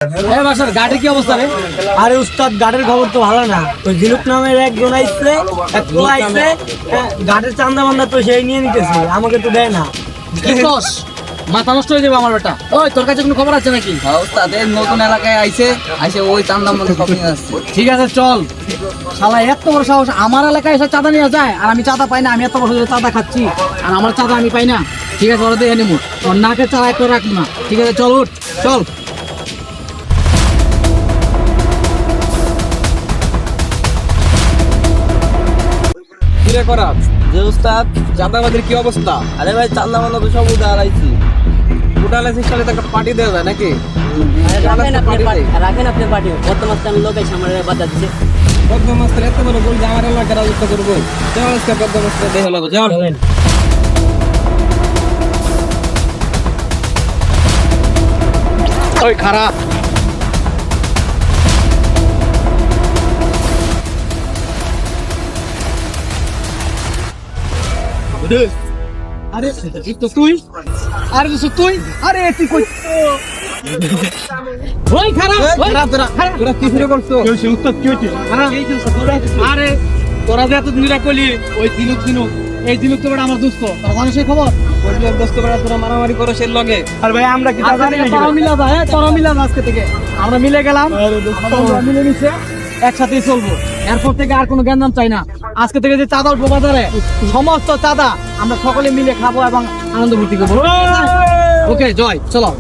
গাড়ির কি অবস্থা রে? আরে উস্তাদ, গাড়ির খবর তো ভালো না। ওই ঝিনুক নামের একজন আইছে, এক পোলা আইছে, গাড়ির চান্দা মান্দা তো সেই নিয়ে নিতেছে, আমাকে তো দেয় না। কি কস? মাথা নষ্ট হয়ে যাবে আমার বেটা। ওই তোর কাছে কোনো খবর আছে নাকি? তাদের নতুন এলাকায় আইছে ওই চান্দা মধ্যে সব নিয়ে আসছে। ঠিক আছে চল। শালা এত বড় সাহস আমার এলাকায় এসে চাঁদা নিয়ে যায়, আর আমি চাঁদা পাই না। আমি এত বড় ধরে চাঁদা খাচ্ছি আর আমার চাঁদা আমি পাই না। ঠিক আছে ওরা দিয়ে নিমু, তোর নাকে চাঁদা একটু রাখবো না। ঠিক আছে চল উঠ, চল। কিরে করা যে উস্তাদ চাঁদাবাদের কি অবস্থা? আরে ভাই চান্দা মান্দা তো সব উঠে আড়াইছি। উঠালাইছি সালে তো একটা পার্টি দেওয়া যায় নাকি? রাখেন আপনি পার্টি। বর্তমানে আমি লোক এসে আমার বাধা দিচ্ছে। পদ্মমাস্টার এত বড় বলছে আমার এলাকার রাজত্ব করবো। চল আজকে পদ্মমাস্টার দেখে লাগো, চল। ওই খারাপ আরে এই তো তুই, আরে তুই, আরে তুই কই? ওই খারাপ, তোরা কি শুরু করছো? আরে তোরা যে এতদিন কলি ওই দিনুক এই দিনুক তো বড় আমার দোস্ত, তোর মানুষের খবর বললাম দোস্ত বেড়া তোরা মারামারি করো সে লগে। আর ভাই আমরা কি জানি না? তোরা মিলা যা, তোরা মিলা যা আজকে থেকে। আমরা মিলে গেলাম, আমরা মিলে মিশে একসাথেই চলবো। এরপর থেকে আর কোনো জ্ঞান চাই না। আজকে থেকে যে চাঁদা উঠবো বাজারে, সমস্ত চাঁদা আমরা সকলে মিলে খাবো এবং আনন্দ ভর্তি করবো। ওকে জয়, চলো।